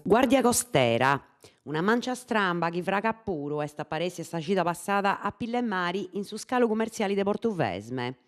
Guardia costera, una mancia stramba che fraga puro esta paresi sta cita passata a Pille e Mari in su scalo commerciali de Portuvesme.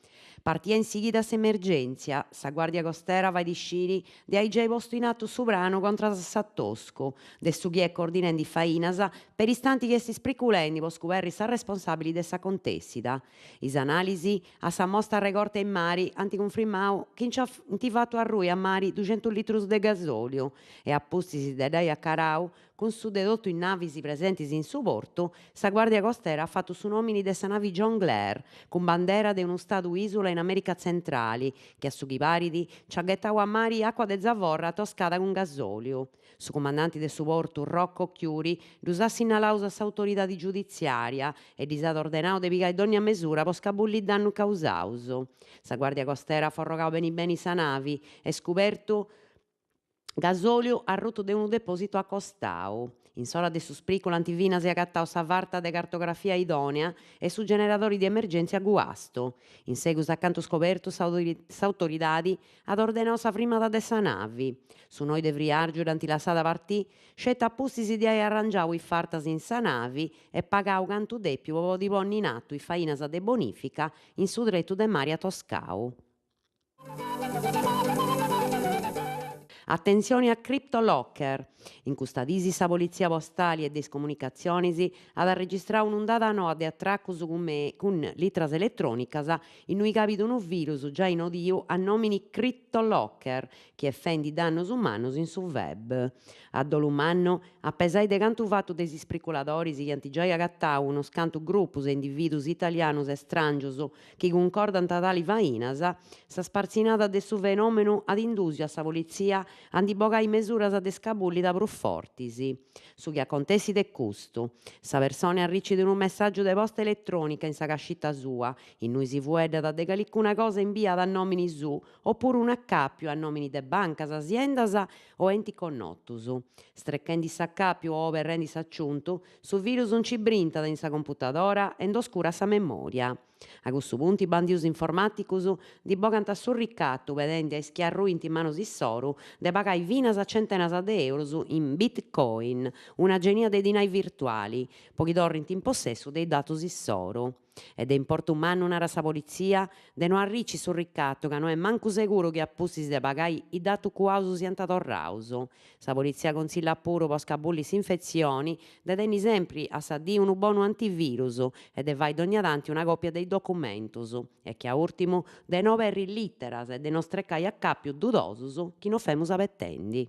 Partia in seguita s'emergenza, sa guardia costera vai di sciri di hai già posto in atto sovrano contra Sattosco, de su chi è coordinando fainasa per istanti che si spriculendi po scoperri sa responsabili de sa contessida. Is analisi a sa mostra recorte in mari anticonfirmau che in fatto a rui a mari 200 litri de gasolio e appustisi de dai a Carau con su dedotto in navi presenti in su porto, sa guardia costera ha fatto su nomini de sa navi John Clare, con bandera de uno stato isola in America centrali, che a su chiparidi ci ha gettau a mari acqua de zavorra toscata con gasolio. Su comandante de su porto Rocco Chiuri dus ha segnalato a sa autorità giudiziaria e dis ha ordenato de pigai ogni misura po scabulli danno causauso. Sa guardia costera ha forrogau beni beni sa navi e scoperto gasolio a rotto de unu deposito accostau. In sola de su spricolo antivina si agattau sa varta de cartografia idonea e su generatori di emergenza a guasto. In seguito accanto scoperto s'autoridadi ad ordenau sa frimata de sa navi. Su noi de friargiu durante la sada partì, scetta appustisi di ai arrangiau i fartas in sa navi e pagau cantu depiu po di ponni in atto i fainas de bonifica in su dretto de mare a Toscau. Attenzione a CryptoLocker. In custadisi sa polizia postali e des comunicazioni ad registrare un'ondata nuova di attracco con litras elettronicas in cui capita un virus già in odio a nomini CryptoLocker che effendi dannos umanos in su web. A dolumanno, a pesai de cantu fatto dei speculatori che antigià agattau uno scanto gruppo e individus italianos e strangios che concordano tali vainas, sa sparzinata de su fenomeno ad indusio a sa polizia antibogai mesuras de scabullida pro fortisi. Su che acontessi de custu, sa persona arricchit un messaggio de posta elettronica in sa cascetta sua, in cui si fueddat de caliccuna cosa inviata a nomini su, oppure un accappio a nomini de bancas, aziendas o enti connottus. Strecchendi s'accappio o perrendi s'acciuntu, su virus non ci brintat in sa computadora e oscura sa memoria. A questo punto i bandius informaticus dibogant a su ricattu pedende ai schiarruinti in mano s'issoru de pagai finas a centenas de euros in bitcoin, una genia dei dinai virtuali, pochi torrent in possesso dei datos issoru. Ed è importo umano nara sa polizia de non arricci su ricatto, che non è mancu sicuro che appussis de pagai i datu cuausu siant torraus. Sa polizia consiglia puru po scabullis infezioni, de tenni sempre a sa di unu bonu antivirus e de vai dogna tanti una copia dei documentus e che a ultimo de no perri litteras e de non streccai a cappiu dudosus chi non femus apettendi.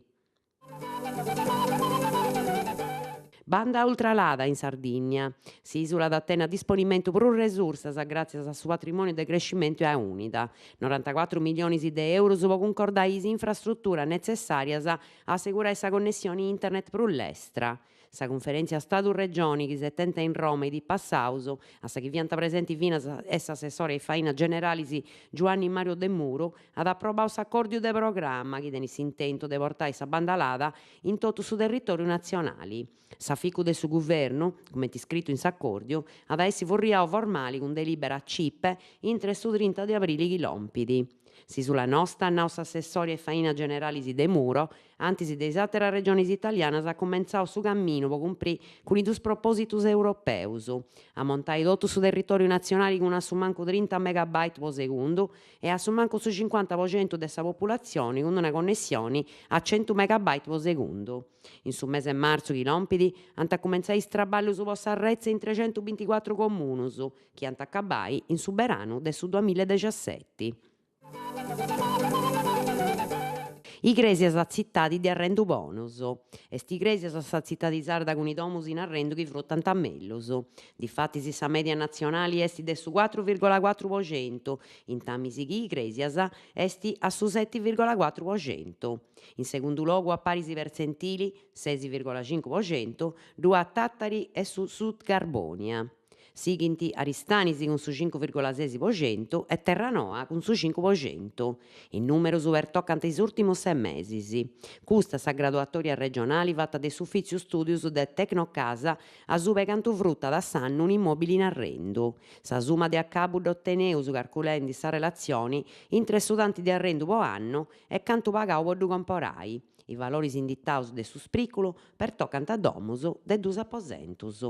Banda ultralada in Sardegna. S'isula da tena a disponimento pro risorse grazie a suo patrimonio de crescimento e unida. 94 milioni di euro po concordare is infrastrutture necessarie a assicurare sa connessione internet pro l'estra. Sa conferenza Stato-Regioni che si tenta in Roma e di Passauso, a sa che vianta presenti fino a assessore e faina generali Giovanni Mario De Muro, ad approvare s'accordio de programma che tenis intento de portare sa bandalada in tutto su territorio nazionale. Sa ficu del suo governo, come è scritto in s'accordio, ad essi forriao formali con delibera CIP intre su 30 di aprile chi lompidi. Si sulla nostra, nostra assessore e faina generali De Muro, antis de altre regioni italiane, ha cominciato su cammino per cumpri con i dus propositus europeus, a montare tutto su territorio nazionale con a su manco 30 megabyte per secondo e a su manco su 50% della popolazione con una connessione a 100 megabyte per secondo. In su mese marzo chi lompidi hanno cominciato i straballi su posta arrezza in 324 comunus, che hanno accabai in su verano del su 2017. I cresi sa zittati di arrendu bonus. E sti cresi sa zittati sarda con i domus in arrendu che fruttant a mellus. Difatti si sa media nazionale esti del su 4,4%, in tamisi chi i cresi esti a su 7,4%. In secondo luogo a Parisi Versentili 6,5%, due a Tattari e su Sud Carbonia. Sighinti Aristanisi con su 5,6% e Terranoa con su 5%. In numero supertoccante i ultimi 6 mesi. Custa sa graduatoria regionali fatta de suffizio studios de Tecnocasa a supe cantu frutta da s'annu un immobile in arrendu. Sa suma de accabu d'otteneus calculendi sa relazione intre su tanti di arrendu po anno e cantu pagau po ddu comporai. I valori indittaus de su spriculu pertoccant a domus de dus apposentus.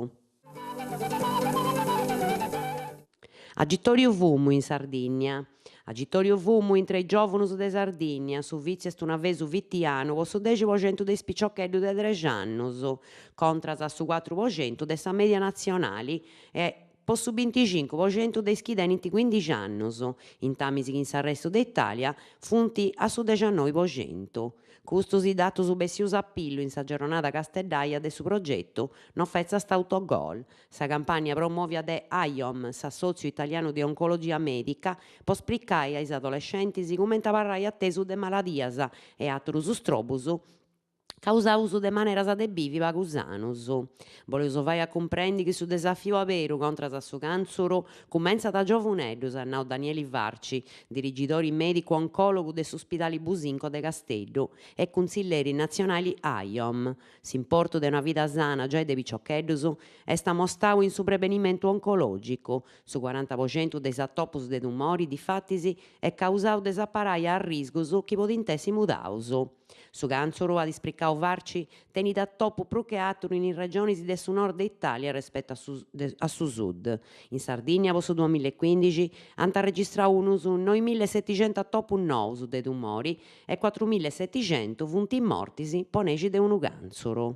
Agittoriu fumu in Sardigna. Agittoriu fumu intre i giovunus de Sardigna, su viziu est un avvesu vittianu po su 10% de is piccioccheddus de 3 annus, contras a su 4% de sa media nazionali e po su 25% de is chi tenint 15 annus, intamis chi in s'arrestu de Italia funt a su 19%. Custos i datos bessius a pillu in sa giornata casteddaia de su progettu non fezza st'autogol. Sa campagna promovia de AIOM, s'Assozio Italiano di Oncologia Medica, po spriccare a is adolescentes comente parrai attesu de maladias e atterus strobus causaus de maneras de bivi pagusanus. Voleus fai a comprendi chi su desafiu aberu contras a su canzuru cumenzat a giovuneddus, a nau Danieli Varci, dirigidore medico oncologu de s'Ospitale Businco de Casteddu e consiglieri nazionali AIOM. S'importu de una vida sana già de piccioccheddus est amostau in su prevenimentu oncologicu. Su 40% de is attoppus de tumori difattis è causau de s'apparai a riscus chi podint essi mudaus. Su canzuru, ad ispriccadu Varci, tenit a toppu prus che atteru in regiones de su nord de Italia rispetto a su sud. In Sardigna, po su 2015, ant registradu unus 9.700 attoppus novos de tumori e 4.700 funt mortis po nesi de unu canzuru.